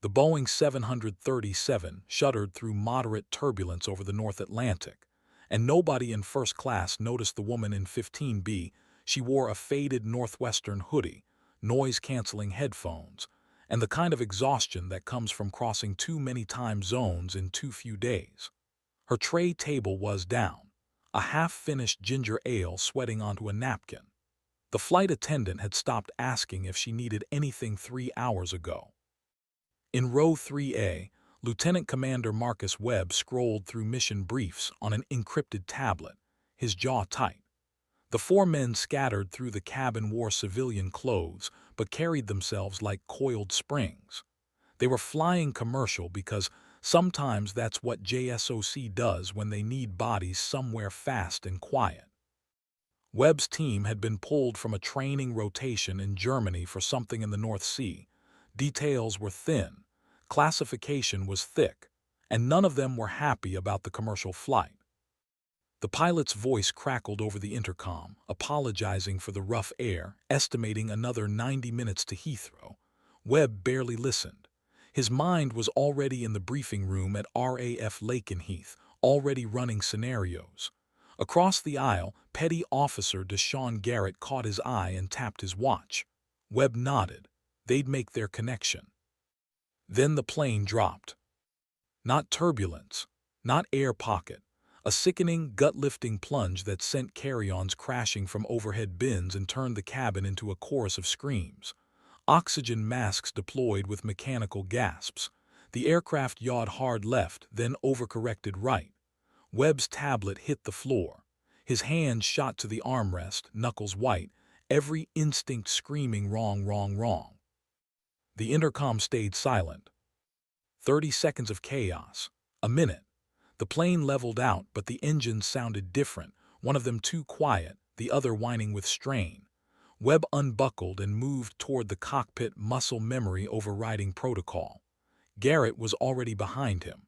The Boeing 737 shuddered through moderate turbulence over the North Atlantic, and nobody in first class noticed the woman in 15B. She wore a faded Northwestern hoodie, noise-canceling headphones, and the kind of exhaustion that comes from crossing too many time zones in too few days. Her tray table was down, a half-finished ginger ale sweating onto a napkin. The flight attendant had stopped asking if she needed anything 3 hours ago. In row 3A, Lieutenant Commander Marcus Webb scrolled through mission briefs on an encrypted tablet, his jaw tight. The four men scattered through the cabin wore civilian clothes, but carried themselves like coiled springs. They were flying commercial because sometimes that's what JSOC does when they need bodies somewhere fast and quiet. Webb's team had been pulled from a training rotation in Germany for something in the North Sea. Details were thin, classification was thick, and none of them were happy about the commercial flight. The pilot's voice crackled over the intercom, apologizing for the rough air, estimating another 90 minutes to Heathrow. Webb barely listened. His mind was already in the briefing room at RAF Lakenheath, already running scenarios. Across the aisle, Petty Officer Deshaun Garrett caught his eye and tapped his watch. Webb nodded. They'd make their connection. Then the plane dropped. Not turbulence, not air pocket. A sickening, gut-lifting plunge that sent carry-ons crashing from overhead bins and turned the cabin into a chorus of screams. Oxygen masks deployed with mechanical gasps. The aircraft yawed hard left, then overcorrected right. Webb's tablet hit the floor. His hand shot to the armrest, knuckles white, every instinct screaming wrong, wrong, wrong. The intercom stayed silent. 30 seconds of chaos. A minute. The plane leveled out, but the engines sounded different, one of them too quiet, the other whining with strain. Webb unbuckled and moved toward the cockpit, muscle memory overriding protocol. Garrett was already behind him.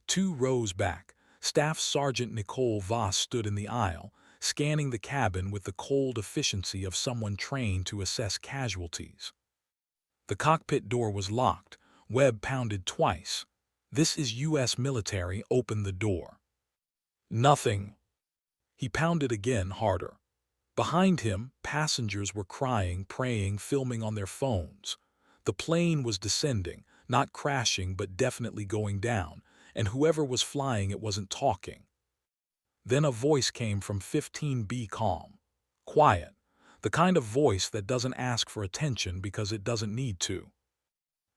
2 rows back, Staff Sergeant Nicole Voss stood in the aisle, scanning the cabin with the cold efficiency of someone trained to assess casualties. The cockpit door was locked. Webb pounded twice. "This is U.S. military, open the door." "Nothing." He pounded again, harder. Behind him, passengers were crying, praying, filming on their phones. The plane was descending, not crashing but definitely going down, and whoever was flying it wasn't talking. Then a voice came from 15B, calm, quiet, the kind of voice that doesn't ask for attention because it doesn't need to.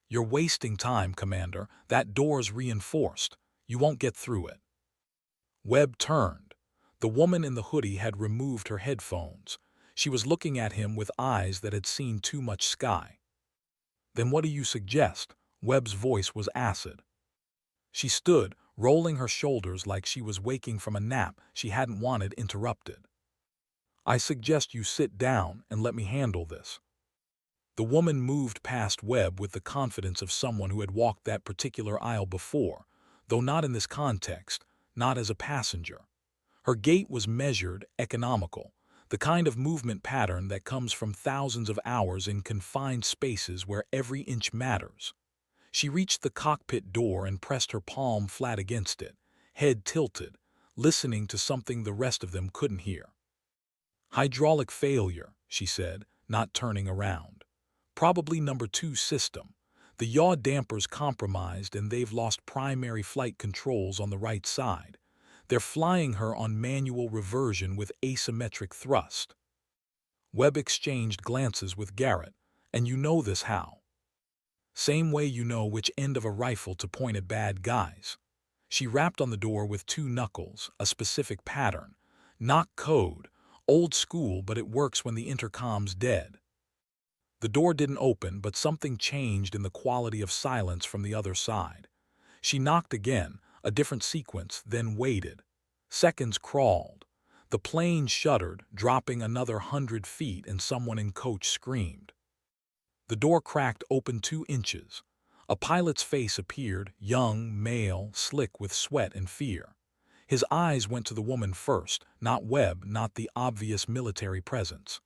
"You're wasting time, Commander. That door's reinforced. You won't get through it." Webb turned. The woman in the hoodie had removed her headphones. She was looking at him with eyes that had seen too much sky. "Then what do you suggest?" Webb's voice was acid. She stood, rolling her shoulders like she was waking from a nap she hadn't wanted interrupted. "I suggest you sit down and let me handle this." The woman moved past Webb with the confidence of someone who had walked that particular aisle before, though not in this context, not as a passenger. Her gait was measured, economical, the kind of movement pattern that comes from thousands of hours in confined spaces where every inch matters. She reached the cockpit door and pressed her palm flat against it, head tilted, listening to something the rest of them couldn't hear. "Hydraulic failure," she said, not turning around. "Probably number 2 system. The yaw damper's compromised and they've lost primary flight controls on the right side. They're flying her on manual reversion with asymmetric thrust." Webb exchanged glances with Garrett. "And you know this how?" "Same way you know which end of a rifle to point at bad guys." She rapped on the door with 2 knuckles, a specific pattern. Knock code, old school, but it works when the intercom's dead. The door didn't open, but something changed in the quality of silence from the other side. She knocked again, a different sequence, then waited. Seconds crawled. The plane shuddered, dropping another 100 feet, and someone in coach screamed. The door cracked open 2 inches. A pilot's face appeared, young, male, slick with sweat and fear. His eyes went to the woman first, not Webb, not the obvious military presence.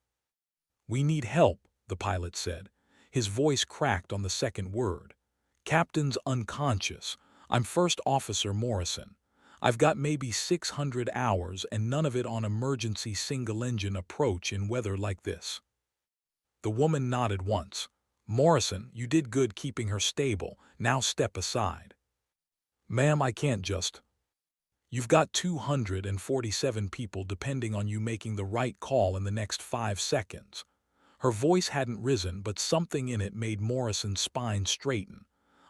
"We need help," the pilot said. His voice cracked on the second word. Captain's unconscious. I'm First Officer Morrison. I've got maybe 600 hours and none of it on emergency single-engine approach in weather like this." The woman nodded once. "Morrison, you did good keeping her stable. Now step aside." "Ma'am, I can't just—" "You've got 247 people depending on you making the right call in the next 5 seconds." Her voice hadn't risen, but something in it made Morrison's spine straighten.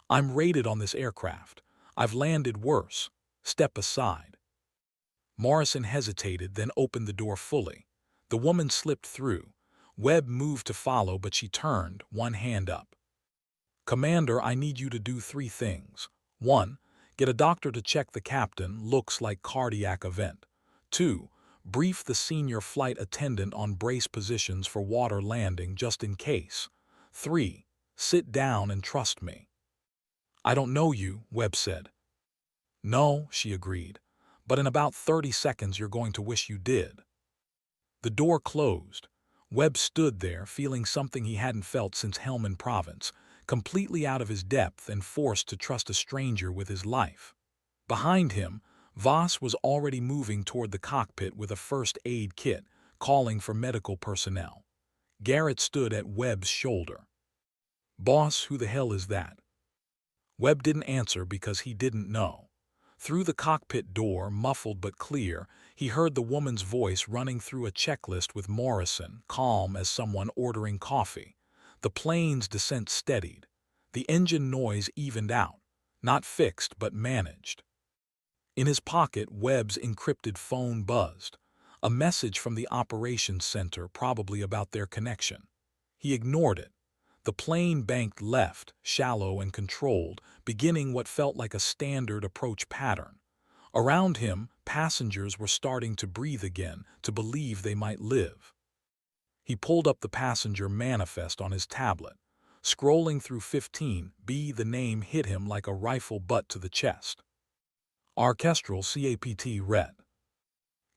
"I'm rated on this aircraft. I've landed worse. Step aside." Morrison hesitated, then opened the door fully. The woman slipped through. Webb moved to follow, but she turned, one hand up. "Commander, I need you to do 3 things. 1. Get a doctor to check the captain, looks like cardiac event. 2. Brief the senior flight attendant on brace positions for water landing just in case. 3. Sit down and trust me." "I don't know you," Webb said. "No," she agreed, "but in about 30 seconds you're going to wish you did." The door closed. Webb stood there, feeling something he hadn't felt since Helmand Province, completely out of his depth and forced to trust a stranger with his life. Behind him, Voss was already moving toward the cockpit with a first aid kit, calling for medical personnel. Garrett stood at Webb's shoulder. "Boss, who the hell is that?" Webb didn't answer because he didn't know. Through the cockpit door, muffled but clear, he heard the woman's voice running through a checklist with Morrison, calm as someone ordering coffee. The plane's descent steadied. The engine noise evened out, not fixed but managed. In his pocket, Webb's encrypted phone buzzed. A message from the operations center, probably about their connection. He ignored it. The plane banked left, shallow and controlled, beginning what felt like a standard approach pattern. Around him, passengers were starting to breathe again, to believe they might live. He pulled up the passenger manifest on his tablet. Scrolling through 15B, the name hit him like a rifle butt to the chest. Orchestral CAPT Ret.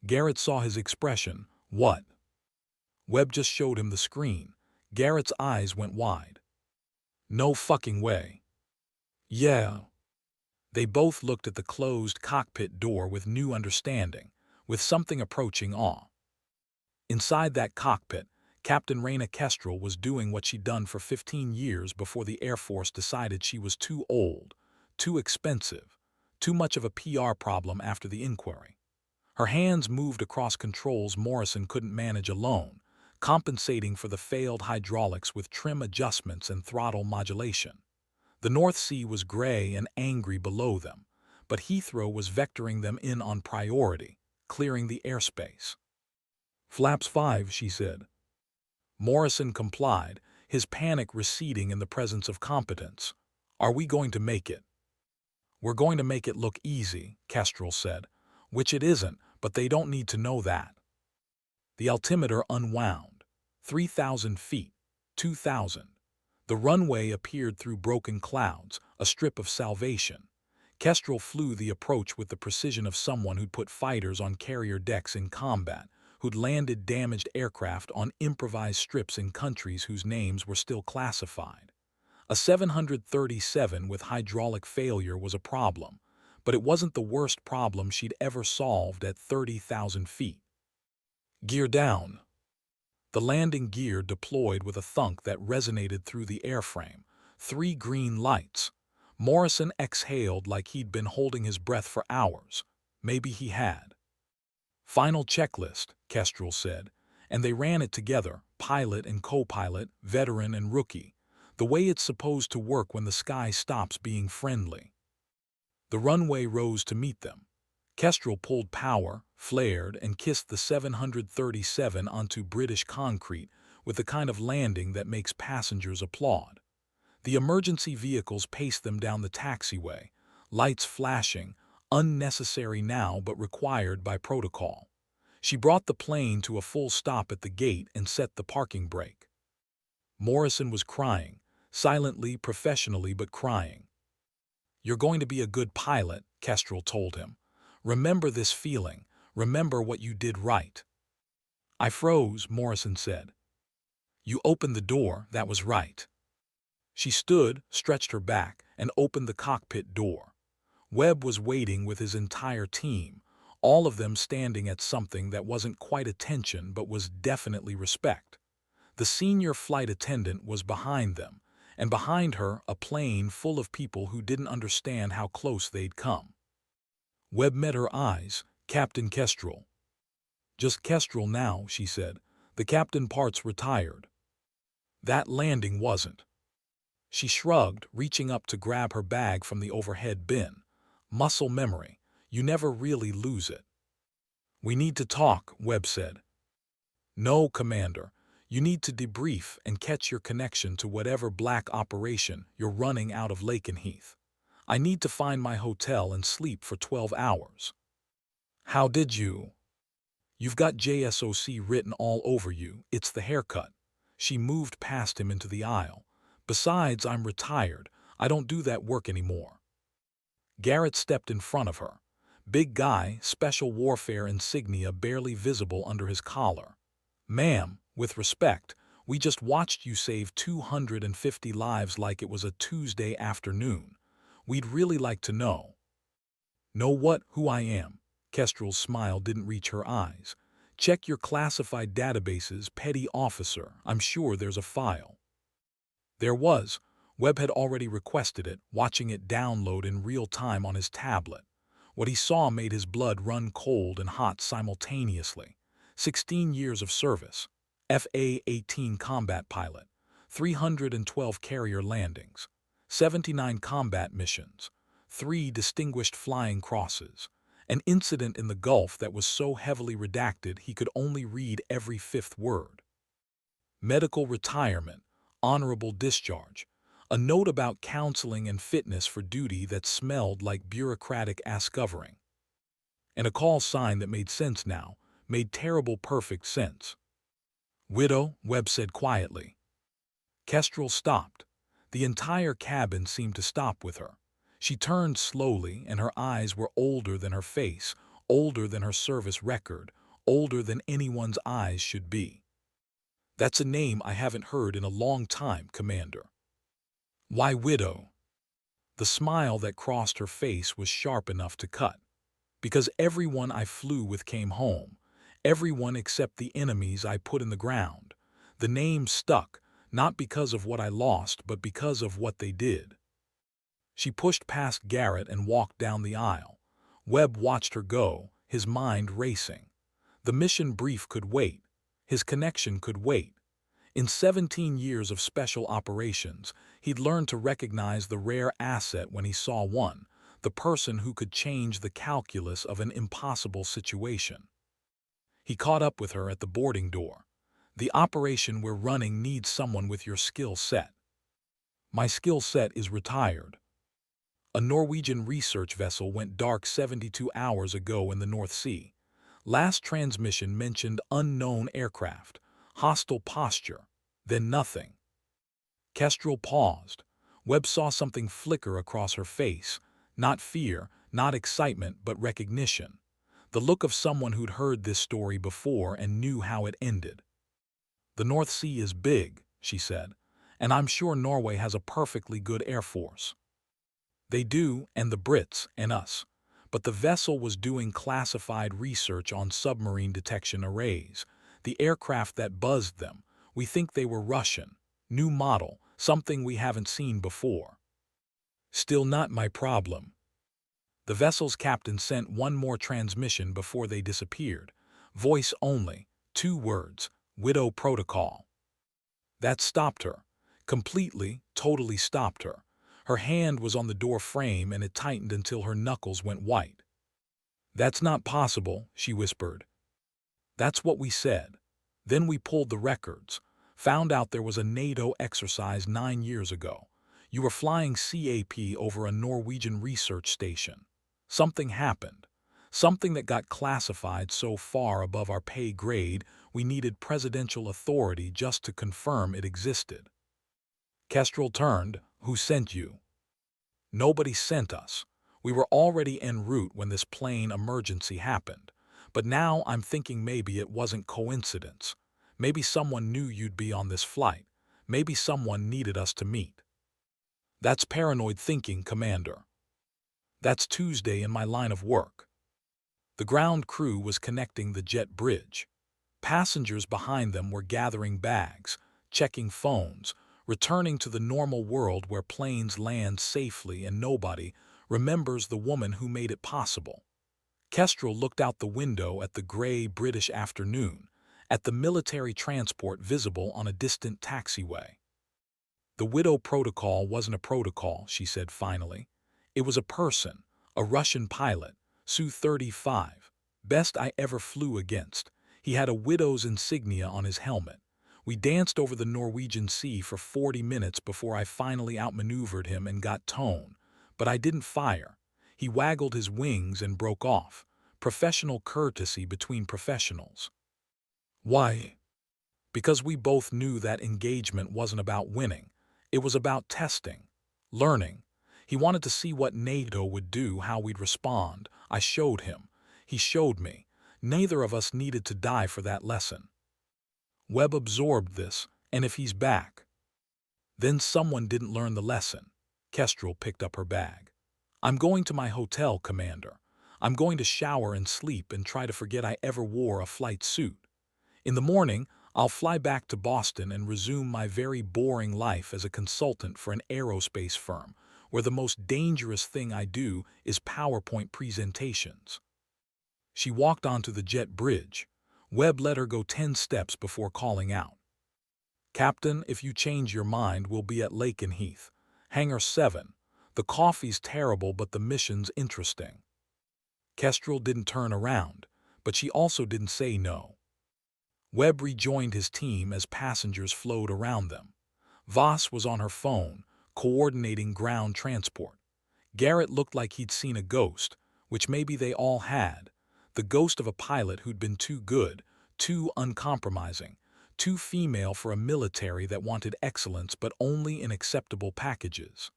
Garrett saw his expression. "What?" Webb just showed him the screen. Garrett's eyes went wide. "No fucking way." "Yeah." They both looked at the closed cockpit door with new understanding, with something approaching awe. Inside that cockpit, Captain Raina Kestrel was doing what she'd done for 15 years before the Air Force decided she was too old, too expensive, too much of a PR problem after the inquiry. Her hands moved across controls Morrison couldn't manage alone, compensating for the failed hydraulics with trim adjustments and throttle modulation. The North Sea was gray and angry below them, but Heathrow was vectoring them in on priority, clearing the airspace. "Flaps 5, she said. Morrison complied, his panic receding in the presence of competence. "Are we going to make it?" "We're going to make it look easy," Kestrel said, "which it isn't, but they don't need to know that." The altimeter unwound. 3,000 feet. 2,000. The runway appeared through broken clouds, a strip of salvation. Kestrel flew the approach with the precision of someone who'd put fighters on carrier decks in combat, who'd landed damaged aircraft on improvised strips in countries whose names were still classified. A 737 with hydraulic failure was a problem, but it wasn't the worst problem she'd ever solved at 30,000 feet. "Gear down." The landing gear deployed with a thunk that resonated through the airframe. 3 green lights. Morrison exhaled like he'd been holding his breath for hours. Maybe he had. "Final checklist," Kestrel said, and they ran it together, pilot and co-pilot, veteran and rookie, the way it's supposed to work when the sky stops being friendly. The runway rose to meet them. Kestrel pulled power, flared, and kissed the 737 onto British concrete with the kind of landing that makes passengers applaud. The emergency vehicles paced them down the taxiway, lights flashing, unnecessary now but required by protocol. She brought the plane to a full stop at the gate and set the parking brake. Morrison was crying, silently, professionally, but crying. "You're going to be a good pilot," Kestrel told him. "Remember this feeling. Remember what you did right." "I froze," Morrison said. "You opened the door, that was right." She stood, stretched her back, and opened the cockpit door. Webb was waiting with his entire team, all of them standing at something that wasn't quite attention but was definitely respect. The senior flight attendant was behind them, and behind her a plane full of people who didn't understand how close they'd come. Webb met her eyes. "Captain Kestrel." "Just Kestrel now," she said. "The captain part's retired." "That landing wasn't." She shrugged, reaching up to grab her bag from the overhead bin. "Muscle memory. You never really lose it." "We need to talk," Webb said. "No, Commander. You need to debrief and catch your connection to whatever black operation you're running out of Lakenheath. I need to find my hotel and sleep for 12 hours. How did you? You've got JSOC written all over you. It's the haircut." She moved past him into the aisle. "Besides, I'm retired. I don't do that work anymore." Garrett stepped in front of her. Big guy, special warfare insignia barely visible under his collar. "Ma'am, with respect, we just watched you save 250 lives like it was a Tuesday afternoon. We'd really like to know." "Know what? Who I am?" Kestrel's smile didn't reach her eyes. "Check your classified databases, petty officer. I'm sure there's a file." There was. Webb had already requested it, watching it download in real time on his tablet. What he saw made his blood run cold and hot simultaneously. 16 years of service. FA-18 combat pilot. 312 carrier landings. 79 combat missions. 3 distinguished flying crosses. An incident in the Gulf that was so heavily redacted he could only read every 5th word. Medical retirement. Honorable discharge. A note about counseling and fitness for duty that smelled like bureaucratic ass-covering. And a call sign that made sense now, made terrible perfect sense. "Widow," Webb said quietly. Kestrel stopped. The entire cabin seemed to stop with her. She turned slowly, and her eyes were older than her face, older than her service record, older than anyone's eyes should be. "That's a name I haven't heard in a long time, Commander." "Why widow?" The smile that crossed her face was sharp enough to cut. "Because everyone I flew with came home. Everyone except the enemies I put in the ground. The name stuck, not because of what I lost, but because of what they did." She pushed past Garrett and walked down the aisle. Webb watched her go, his mind racing. The mission brief could wait. His connection could wait. In 17 years of special operations, he'd learned to recognize the rare asset when he saw one, the person who could change the calculus of an impossible situation. He caught up with her at the boarding door. "The operation we're running needs someone with your skill set." "My skill set is retired." A Norwegian research vessel went dark 72 hours ago in the North Sea. Last transmission mentioned unknown aircraft, hostile posture, then nothing. Kestrel paused. Webb saw something flicker across her face, not fear, not excitement, but recognition. The look of someone who'd heard this story before and knew how it ended. "The North Sea is big," she said, "and I'm sure Norway has a perfectly good air force." "They do, and the Brits, and us. But the vessel was doing classified research on submarine detection arrays. The aircraft that buzzed them, we think they were Russian. New model, something we haven't seen before." "Still not my problem." The vessel's captain sent one more transmission before they disappeared. Voice only, 2 words, "Widow Protocol." That stopped her. Completely, totally stopped her. Her hand was on the door frame and it tightened until her knuckles went white. "That's not possible," she whispered. "That's what we said. Then we pulled the records. Found out there was a NATO exercise 9 years ago. You were flying CAP over a Norwegian research station. Something happened. Something that got classified so far above our pay grade we needed presidential authority just to confirm it existed." Kestrel turned. "Who sent you?" "Nobody sent us. We were already en route when this plane emergency happened. But now I'm thinking maybe it wasn't coincidence. Maybe someone knew you'd be on this flight. Maybe someone needed us to meet." That's paranoid thinking, Commander. That's Tuesday in my line of work. The ground crew was connecting the jet bridge. Passengers behind them were gathering bags, checking phones, returning to the normal world where planes land safely and nobody remembers the woman who made it possible. Kestrel looked out the window at the gray British afternoon, at the military transport visible on a distant taxiway. The widow protocol wasn't a protocol, she said finally. It was a person, a Russian pilot, Su-35, best I ever flew against. He had a widow's insignia on his helmet. We danced over the Norwegian Sea for 40 minutes before I finally outmaneuvered him and got tone. But I didn't fire. He waggled his wings and broke off. Professional courtesy between professionals. Why? Because we both knew that engagement wasn't about winning. It was about testing, learning. He wanted to see what NATO would do, how we'd respond. I showed him. He showed me. Neither of us needed to die for that lesson. Webb absorbed this, and if he's back, then someone didn't learn the lesson. Kestrel picked up her bag. I'm going to my hotel, Commander. I'm going to shower and sleep and try to forget I ever wore a flight suit. In the morning, I'll fly back to Boston and resume my very boring life as a consultant for an aerospace firm, where the most dangerous thing I do is PowerPoint presentations. She walked onto the jet bridge. Webb let her go 10 steps before calling out. Captain, if you change your mind, we'll be at Lakenheath. Hangar 7. The coffee's terrible, but the mission's interesting. Kestrel didn't turn around, but she also didn't say no. Webb rejoined his team as passengers flowed around them. Voss was on her phone, coordinating ground transport. Garrett looked like he'd seen a ghost, which maybe they all had. The ghost of a pilot who'd been too good, too uncompromising, too female for a military that wanted excellence but only in acceptable packages.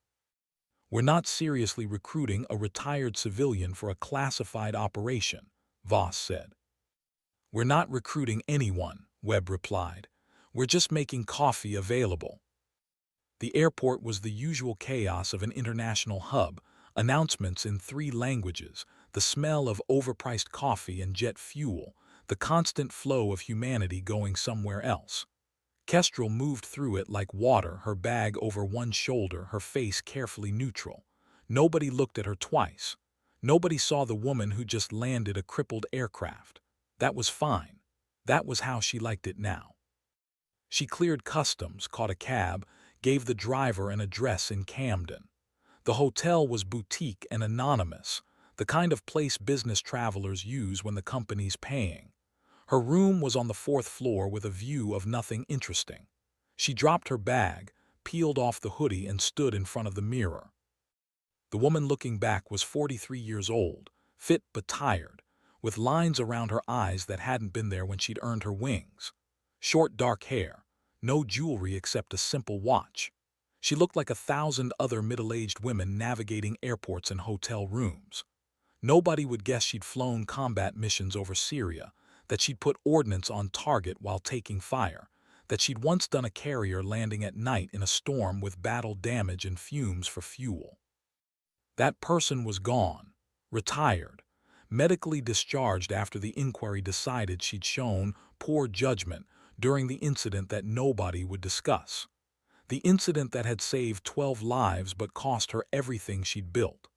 We're not seriously recruiting a retired civilian for a classified operation, Voss said. We're not recruiting anyone, Webb replied. We're just making coffee available. The airport was the usual chaos of an international hub, announcements in 3 languages, the smell of overpriced coffee and jet fuel, the constant flow of humanity going somewhere else. Kestrel moved through it like water, her bag over one shoulder, her face carefully neutral. Nobody looked at her twice. Nobody saw the woman who just landed a crippled aircraft. That was fine. That was how she liked it now. She cleared customs, caught a cab, gave the driver an address in Camden. The hotel was boutique and anonymous, the kind of place business travelers use when the company's paying. Her room was on the 4th floor with a view of nothing interesting. She dropped her bag, peeled off the hoodie, and stood in front of the mirror. The woman looking back was 43 years old, fit but tired, with lines around her eyes that hadn't been there when she'd earned her wings. Short dark hair, no jewelry except a simple watch. She looked like 1,000 other middle-aged women navigating airports and hotel rooms. Nobody would guess she'd flown combat missions over Syria, that she'd put ordnance on target while taking fire, that she'd once done a carrier landing at night in a storm with battle damage and fumes for fuel. That person was gone, retired, medically discharged after the inquiry decided she'd shown poor judgment during the incident that nobody would discuss. The incident that had saved 12 lives but cost her everything she'd built.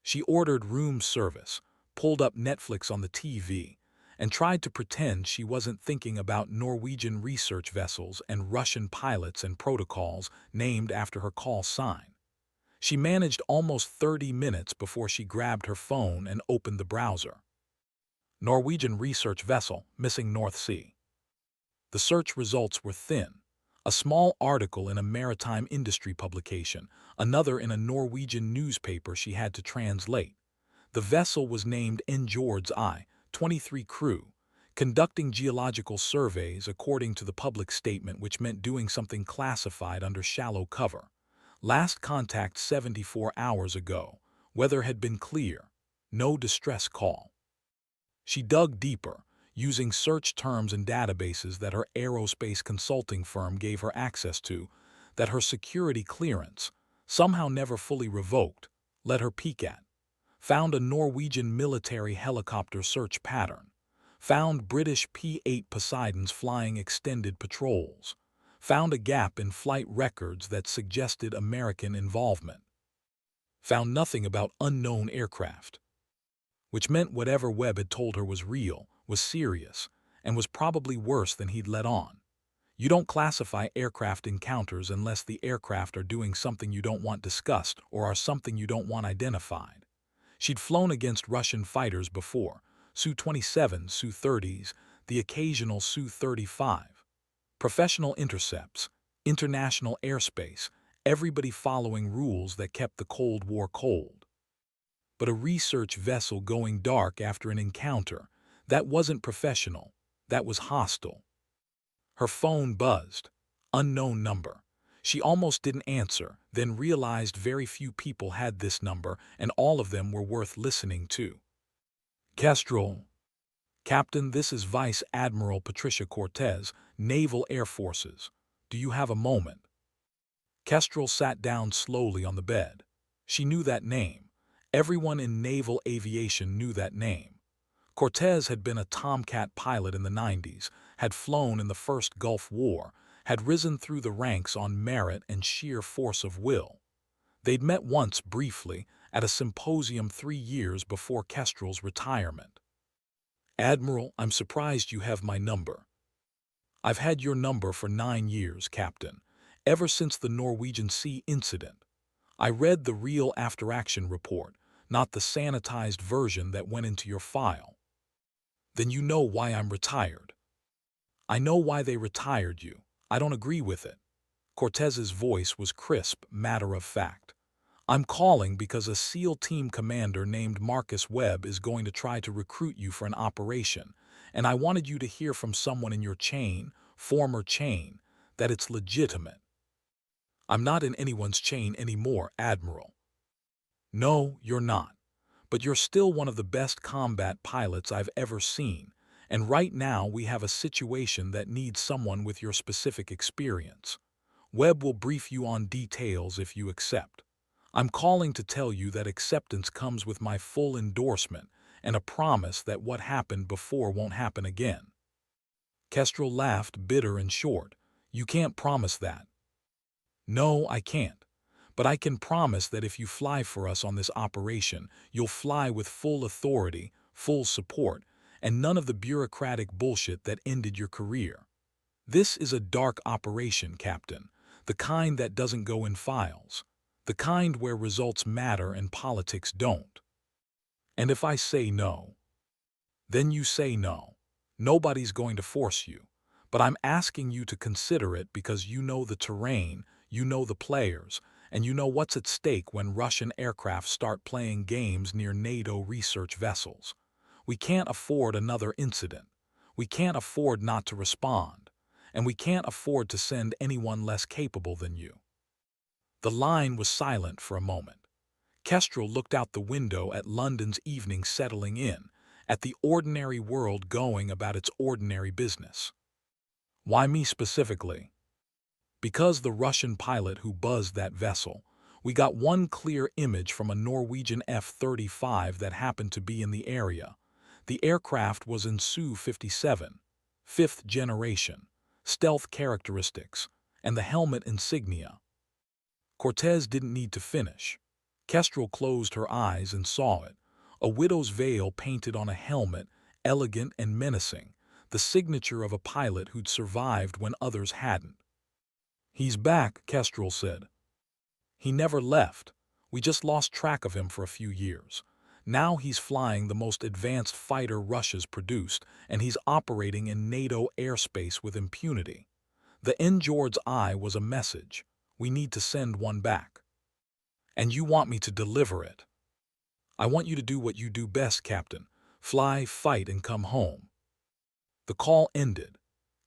She ordered room service, pulled up Netflix on the TV, and tried to pretend she wasn't thinking about Norwegian research vessels and Russian pilots and protocols named after her call sign. She managed almost 30 minutes before she grabbed her phone and opened the browser. Norwegian research vessel missing North Sea. The search results were thin. A small article in a maritime industry publication, another in a Norwegian newspaper she had to translate. The vessel was named Njords I, 23 crew, conducting geological surveys according to the public statement, which meant doing something classified under shallow cover. Last contact 74 hours ago. Weather had been clear. No distress call. She dug deeper, using search terms and databases that her aerospace consulting firm gave her access to, that her security clearance, somehow never fully revoked, let her peek at. Found a Norwegian military helicopter search pattern. Found British P-8 Poseidons flying extended patrols. Found a gap in flight records that suggested American involvement. Found nothing about unknown aircraft, which meant whatever Webb had told her was real, was serious, and was probably worse than he'd let on. You don't classify aircraft encounters unless the aircraft are doing something you don't want discussed or are something you don't want identified. She'd flown against Russian fighters before, Su-27s, Su-30s, the occasional Su-35. Professional intercepts, international airspace, everybody following rules that kept the Cold War cold. But a research vessel going dark after an encounter, that wasn't professional, that was hostile. Her phone buzzed. Unknown number. She almost didn't answer, then realized very few people had this number and all of them were worth listening to. Kestrel. Captain, this is Vice Admiral Patricia Cortez, Naval Air Forces. Do you have a moment? Kestrel sat down slowly on the bed. She knew that name. Everyone in naval aviation knew that name. Cortez had been a Tomcat pilot in the 90s, had flown in the first Gulf War, had risen through the ranks on merit and sheer force of will. They'd met once briefly at a symposium 3 years before Kestrel's retirement. Admiral, I'm surprised you have my number. I've had your number for 9 years, Captain, ever since the Norwegian Sea incident. I read the real after-action report, not the sanitized version that went into your file. Then you know why I'm retired. I know why they retired you. I don't agree with it. Cortez's voice was crisp, matter of fact. I'm calling because a SEAL team commander named Marcus Webb is going to try to recruit you for an operation, and I wanted you to hear from someone in your chain, former chain, that it's legitimate. I'm not in anyone's chain anymore, Admiral. No, you're not. But you're still one of the best combat pilots I've ever seen, and right now we have a situation that needs someone with your specific experience. Webb will brief you on details if you accept. I'm calling to tell you that acceptance comes with my full endorsement and a promise that what happened before won't happen again. Kestrel laughed, bitter and short. You can't promise that. No, I can't. But I can promise that if you fly for us on this operation, you'll fly with full authority, full support, and none of the bureaucratic bullshit that ended your career. This is a dark operation, Captain, the kind that doesn't go in files, the kind where results matter and politics don't. And if I say no, then you say no. Nobody's going to force you, but I'm asking you to consider it because you know the terrain, you know the players, and you know what's at stake when Russian aircraft start playing games near NATO research vessels. We can't afford another incident. We can't afford not to respond. And we can't afford to send anyone less capable than you. The line was silent for a moment. Kestrel looked out the window at London's evening settling in, at the ordinary world going about its ordinary business. Why me specifically? Because the Russian pilot who buzzed that vessel, we got one clear image from a Norwegian F-35 that happened to be in the area. The aircraft was an Su-57, 5th generation, stealth characteristics, and the helmet insignia. Cortez didn't need to finish. Kestrel closed her eyes and saw it, a widow's veil painted on a helmet, elegant and menacing, the signature of a pilot who'd survived when others hadn't. He's back, Kestrel said. He never left. We just lost track of him for a few years. Now he's flying the most advanced fighter Russia's produced, and he's operating in NATO airspace with impunity. The Njord's eye was a message. We need to send one back. And you want me to deliver it. I want you to do what you do best, Captain. Fly, fight, and come home. The call ended.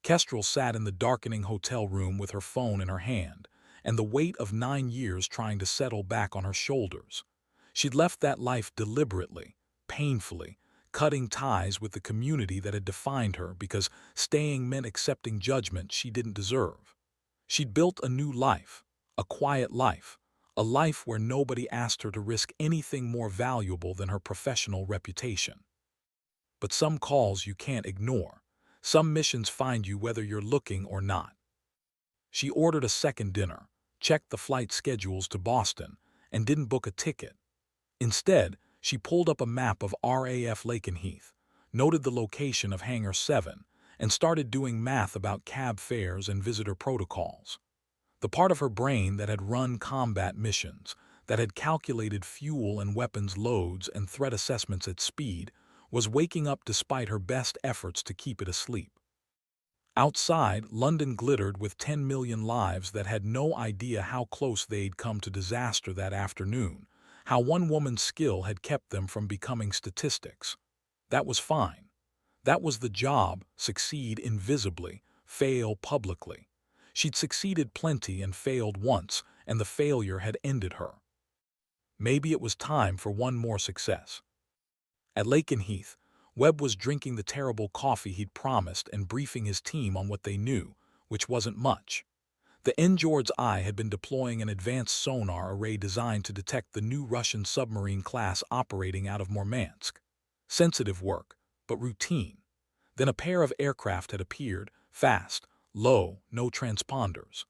Kestrel sat in the darkening hotel room with her phone in her hand, and the weight of 9 years trying to settle back on her shoulders. She'd left that life deliberately, painfully, cutting ties with the community that had defined her because staying meant accepting judgment she didn't deserve. She'd built a new life, a quiet life, a life where nobody asked her to risk anything more valuable than her professional reputation. But some calls you can't ignore. Some missions find you whether you're looking or not. She ordered a second dinner, checked the flight schedules to Boston, and didn't book a ticket. Instead, she pulled up a map of RAF Lakenheath, noted the location of Hangar 7, and started doing math about cab fares and visitor protocols. The part of her brain that had run combat missions, that had calculated fuel and weapons loads and threat assessments at speed, was waking up despite her best efforts to keep it asleep. Outside, London glittered with 10 million lives that had no idea how close they'd come to disaster that afternoon, how one woman's skill had kept them from becoming statistics. That was fine. That was the job: succeed invisibly, fail publicly. She'd succeeded plenty and failed once, and the failure had ended her. Maybe it was time for one more success. At Lakenheath, Webb was drinking the terrible coffee he'd promised and briefing his team on what they knew, which wasn't much. The Njord's Eye had been deploying an advanced sonar array designed to detect the new Russian submarine class operating out of Murmansk. Sensitive work, but routine. Then a pair of aircraft had appeared, fast, low, no transponders.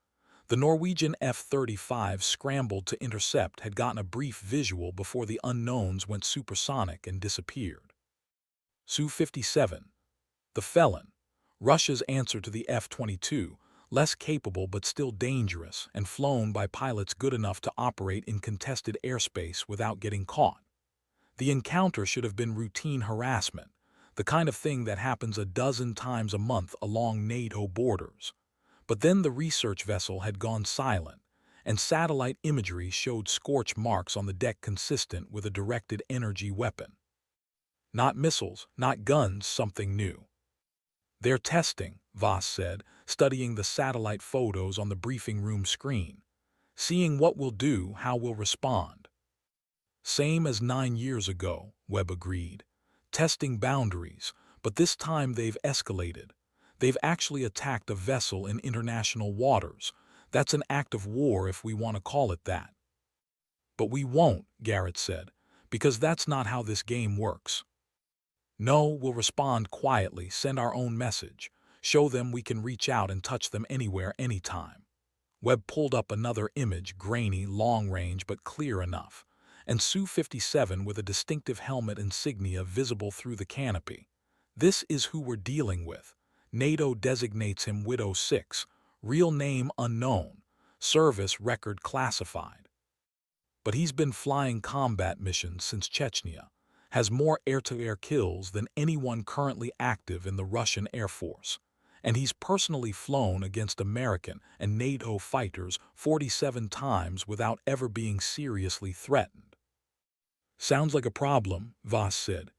The Norwegian F-35 scrambled to intercept, had gotten a brief visual before the unknowns went supersonic and disappeared. Su-57, the Felon, Russia's answer to the F-22, less capable but still dangerous and flown by pilots good enough to operate in contested airspace without getting caught. The encounter should have been routine harassment, the kind of thing that happens a dozen times a month along NATO borders. But then the research vessel had gone silent, and satellite imagery showed scorch marks on the deck consistent with a directed energy weapon. Not missiles, not guns, something new. "They're testing," Voss said, studying the satellite photos on the briefing room screen. "Seeing what we'll do, how we'll respond." "Same as 9 years ago," Webb agreed. "Testing boundaries, but this time they've escalated. They've actually attacked a vessel in international waters. That's an act of war if we want to call it that." "But we won't," Garrett said, "because that's not how this game works. No, we'll respond quietly, send our own message, show them we can reach out and touch them anywhere, anytime." Webb pulled up another image, grainy, long-range, but clear enough, and Su-57 with a distinctive helmet insignia visible through the canopy. "This is who we're dealing with. NATO designates him Widow 6, real name unknown, service record classified. But he's been flying combat missions since Chechnya, has more air-to-air kills than anyone currently active in the Russian Air Force, and he's personally flown against American and NATO fighters 47 times without ever being seriously threatened." "Sounds like a problem," Voss said.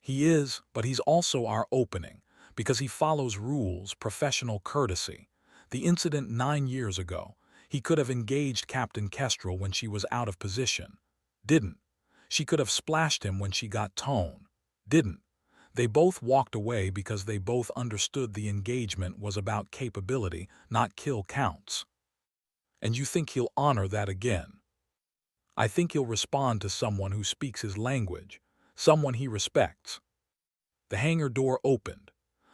"He is, but he's also our opening, because he follows rules, professional courtesy. The incident 9 years ago, he could have engaged Captain Kestrel when she was out of position. Didn't. She could have splashed him when she got tone. Didn't. They both walked away because they both understood the engagement was about capability, not kill counts." "And you think he'll honor that again?" "I think he'll respond to someone who speaks his language, someone he respects." The hangar door opened.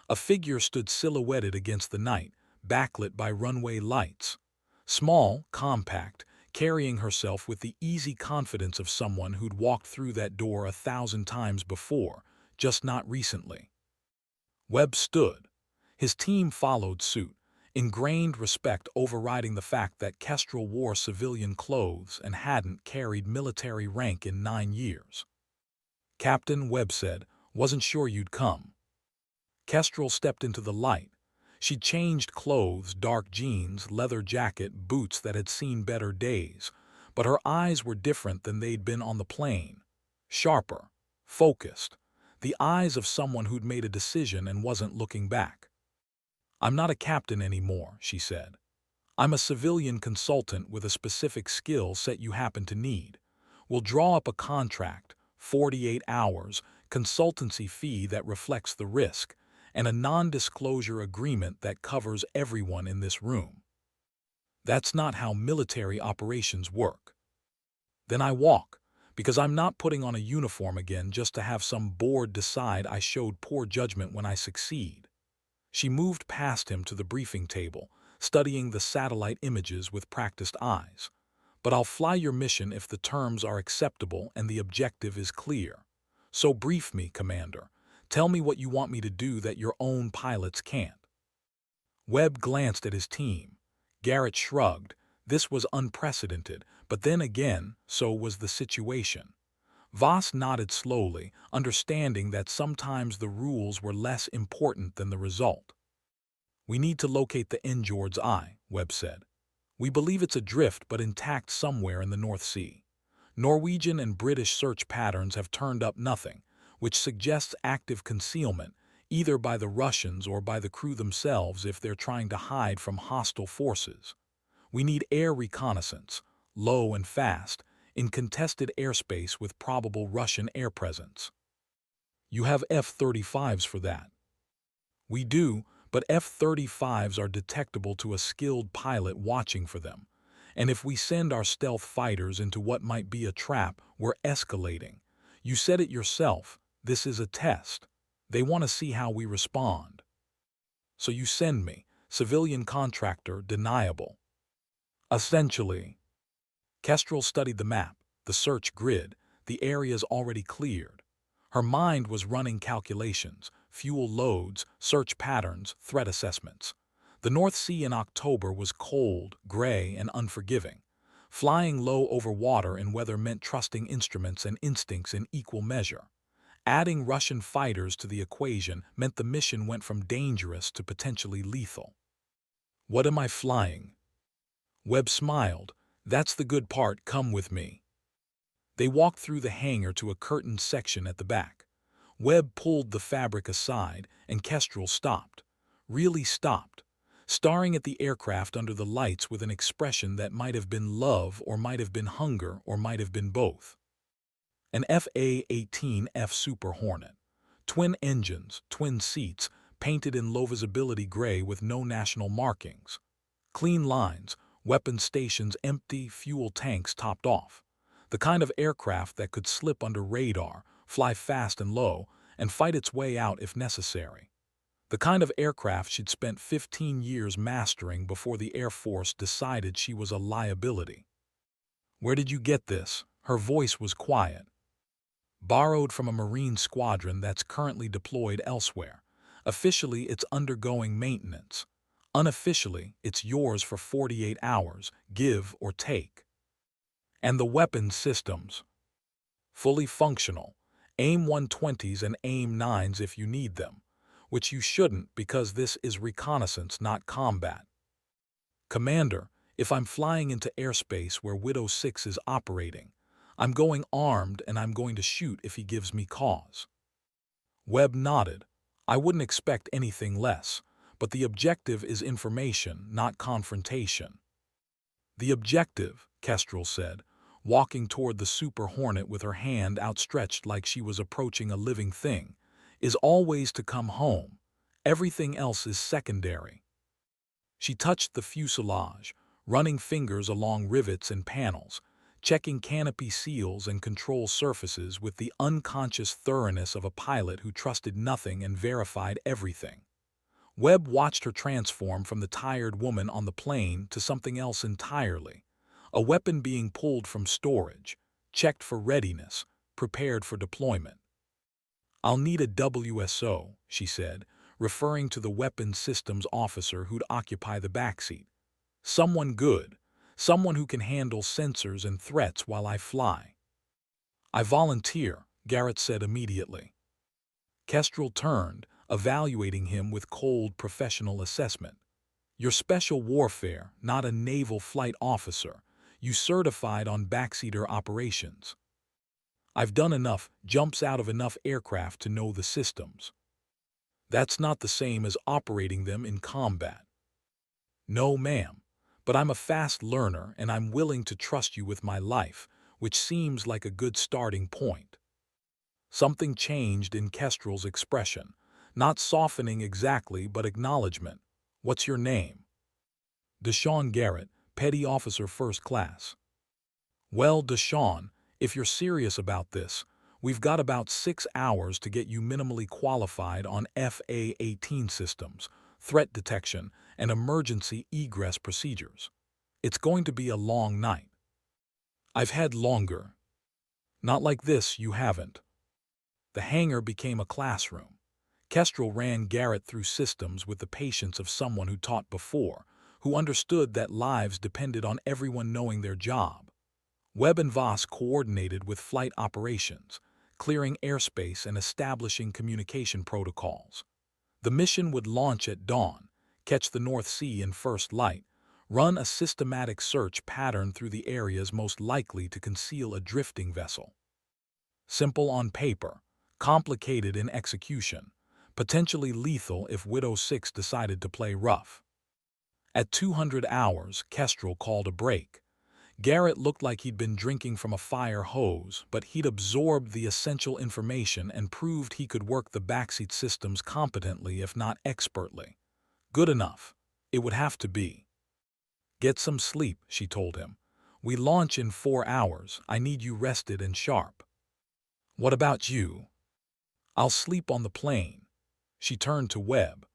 A figure stood silhouetted against the night, backlit by runway lights. Small, compact, carrying herself with the easy confidence of someone who'd walked through that door 1,000 times before, just not recently. Webb stood. His team followed suit, ingrained respect overriding the fact that Kestrel wore civilian clothes and hadn't carried military rank in 9 years. "Captain," Webb said, "wasn't sure you'd come." Kestrel stepped into the light. She'd changed clothes, dark jeans, leather jacket, boots that had seen better days, but her eyes were different than they'd been on the plane. Sharper, focused, the eyes of someone who'd made a decision and wasn't looking back. "I'm not a captain anymore," she said. "I'm a civilian consultant with a specific skill set you happen to need. We'll draw up a contract, 48 hours, consultancy fee that reflects the risk, and a non-disclosure agreement that covers everyone in this room." That's not how military operations work. Then I walk, because I'm not putting on a uniform again just to have some board decide I showed poor judgment when I succeed. She moved past him to the briefing table, studying the satellite images with practiced eyes. But I'll fly your mission if the terms are acceptable and the objective is clear. So brief me, Commander. Tell me what you want me to do that your own pilots can't. Webb glanced at his team. Garrett shrugged. This was unprecedented, but then again, so was the situation. Voss nodded slowly, understanding that sometimes the rules were less important than the result. We need to locate the Njord's Eye, Webb said. We believe it's adrift but intact somewhere in the North Sea. Norwegian and British search patterns have turned up nothing, which suggests active concealment, either by the Russians or by the crew themselves if they're trying to hide from hostile forces. We need air reconnaissance, low and fast, in contested airspace with probable Russian air presence. You have F-35s for that. We do, but F-35s are detectable to a skilled pilot watching for them. And if we send our stealth fighters into what might be a trap, we're escalating. You said it yourself, this is a test. They want to see how we respond. So you send me, civilian contractor, deniable. Essentially. Kestrel studied the map, the search grid, the areas already cleared. Her mind was running calculations, fuel loads, search patterns, threat assessments. The North Sea in October was cold, gray, and unforgiving. Flying low over water in weather meant trusting instruments and instincts in equal measure. Adding Russian fighters to the equation meant the mission went from dangerous to potentially lethal. What am I flying? Webb smiled. That's the good part, come with me. They walked through the hangar to a curtained section at the back. Webb pulled the fabric aside, and Kestrel stopped. Really stopped, staring at the aircraft under the lights with an expression that might have been love or might have been hunger or might have been both. An FA-18F Super Hornet. Twin engines, twin seats, painted in low-visibility gray with no national markings. Clean lines, weapon stations empty, fuel tanks topped off. The kind of aircraft that could slip under radar, fly fast and low, and fight its way out if necessary. The kind of aircraft she'd spent 15 years mastering before the Air Force decided she was a liability. Where did you get this? Her voice was quiet. Borrowed from a Marine squadron that's currently deployed elsewhere. Officially, it's undergoing maintenance. Unofficially, it's yours for 48 hours, give or take. And the weapons systems. Fully functional. AIM-120s and AIM-9s if you need them. Which you shouldn't because this is reconnaissance, not combat. Commander, if I'm flying into airspace where Widow 6 is operating, I'm going armed and I'm going to shoot if he gives me cause. Webb nodded. I wouldn't expect anything less, but the objective is information, not confrontation. The objective, Kestrel said, walking toward the Super Hornet with her hand outstretched like she was approaching a living thing, is always to come home. Everything else is secondary. She touched the fuselage, running fingers along rivets and panels, checking canopy seals and control surfaces with the unconscious thoroughness of a pilot who trusted nothing and verified everything. Webb watched her transform from the tired woman on the plane to something else entirely. A weapon being pulled from storage, checked for readiness, prepared for deployment. I'll need a WSO, she said, referring to the weapons systems officer who'd occupy the backseat. Someone good, someone who can handle sensors and threats while I fly. I volunteer, Garrett said immediately. Kestrel turned, evaluating him with cold professional assessment. You're special warfare, not a naval flight officer. You certified on backseater operations. I've done enough jumps out of enough aircraft to know the systems. That's not the same as operating them in combat. No, ma'am, but I'm a fast learner and I'm willing to trust you with my life, which seems like a good starting point. Something changed in Kestrel's expression, not softening exactly but acknowledgement. What's your name? Deshaun Garrett, Petty Officer First Class. Well, Deshawn, if you're serious about this, we've got about 6 hours to get you minimally qualified on FA-18 systems, threat detection, and emergency egress procedures. It's going to be a long night. I've had longer. Not like this, you haven't. The hangar became a classroom. Kestrel ran Garrett through systems with the patience of someone who taught before, who understood that lives depended on everyone knowing their job. Webb and Voss coordinated with flight operations, clearing airspace and establishing communication protocols. The mission would launch at dawn, catch the North Sea in first light, run a systematic search pattern through the areas most likely to conceal a drifting vessel. Simple on paper, complicated in execution, potentially lethal if Widow 6 decided to play rough. At 200 hours, Kestrel called a break. Garrett looked like he'd been drinking from a fire hose, but he'd absorbed the essential information and proved he could work the backseat systems competently if not expertly. Good enough. It would have to be. Get some sleep, she told him. We launch in 4 hours. I need you rested and sharp. What about you? I'll sleep on the plane. She turned to Webb.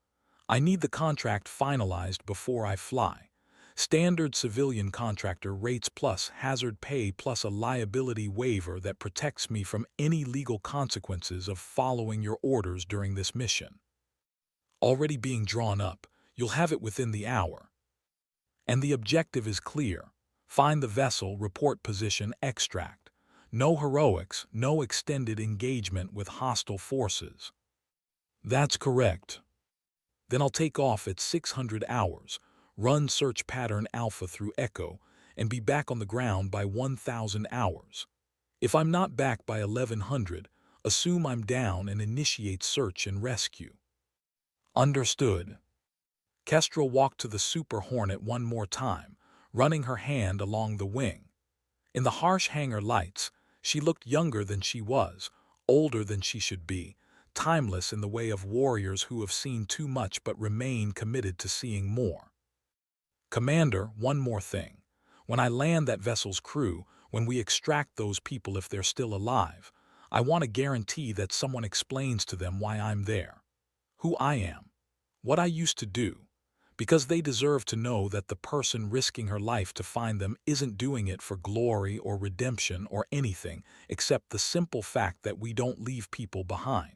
I need the contract finalized before I fly. Standard civilian contractor rates plus hazard pay plus a liability waiver that protects me from any legal consequences of following your orders during this mission. Already being drawn up, you'll have it within the hour. And the objective is clear. Find the vessel, report position, extract. No heroics, no extended engagement with hostile forces. That's correct. Then I'll take off at 600 hours, run search pattern alpha through Echo, and be back on the ground by 1,000 hours. If I'm not back by 1100, assume I'm down and initiate search and rescue. Understood. Kestrel walked to the Super Hornet one more time, running her hand along the wing. In the harsh hangar lights, she looked younger than she was, older than she should be, timeless in the way of warriors who have seen too much but remain committed to seeing more. Commander, one more thing. When I land that vessel's crew, when we extract those people if they're still alive, I want to guarantee that someone explains to them why I'm there, who I am, what I used to do, because they deserve to know that the person risking her life to find them isn't doing it for glory or redemption or anything except the simple fact that we don't leave people behind.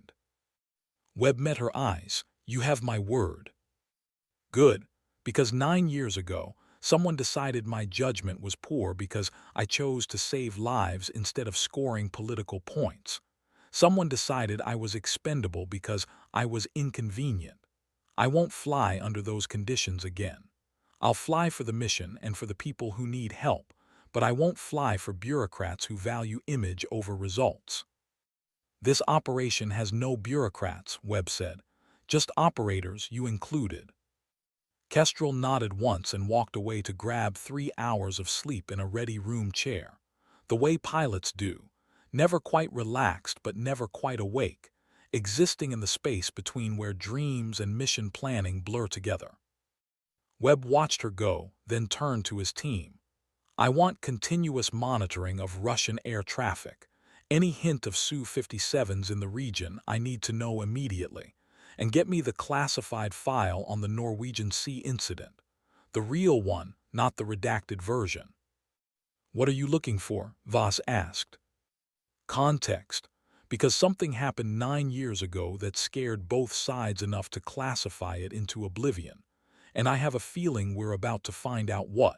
Webb met her eyes. You have my word. Good, because 9 years ago, someone decided my judgment was poor because I chose to save lives instead of scoring political points. Someone decided I was expendable because I was inconvenient. I won't fly under those conditions again. I'll fly for the mission and for the people who need help, but I won't fly for bureaucrats who value image over results. This operation has no bureaucrats, Webb said. Just operators, you included. Kestrel nodded once and walked away to grab 3 hours of sleep in a ready-room chair. The way pilots do, never quite relaxed but never quite awake, existing in the space between where dreams and mission planning blur together. Webb watched her go, then turned to his team. I want continuous monitoring of Russian air traffic. Any hint of Su-57s in the region I need to know immediately. And get me the classified file on the Norwegian Sea incident. The real one, not the redacted version. What are you looking for? Voss asked. Context. Because something happened 9 years ago that scared both sides enough to classify it into oblivion. And I have a feeling we're about to find out what.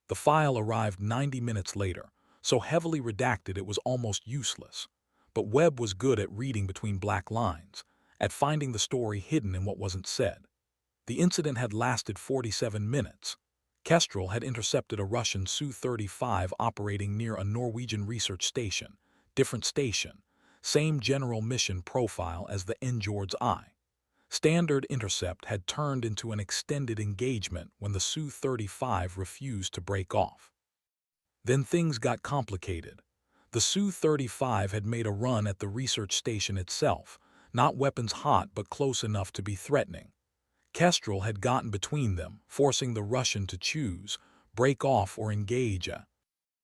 The file arrived 90 minutes later, so heavily redacted it was almost useless. But Webb was good at reading between black lines, at finding the story hidden in what wasn't said. The incident had lasted 47 minutes. Kestrel had intercepted a Russian Su-35 operating near a Norwegian research station, different station, same general mission profile as the Njord's Eye. Standard intercept had turned into an extended engagement when the Su-35 refused to break off. Then things got complicated. The Su-35 had made a run at the research station itself, not weapons hot but close enough to be threatening. Kestrel had gotten between them, forcing the Russian to choose, break off or engage.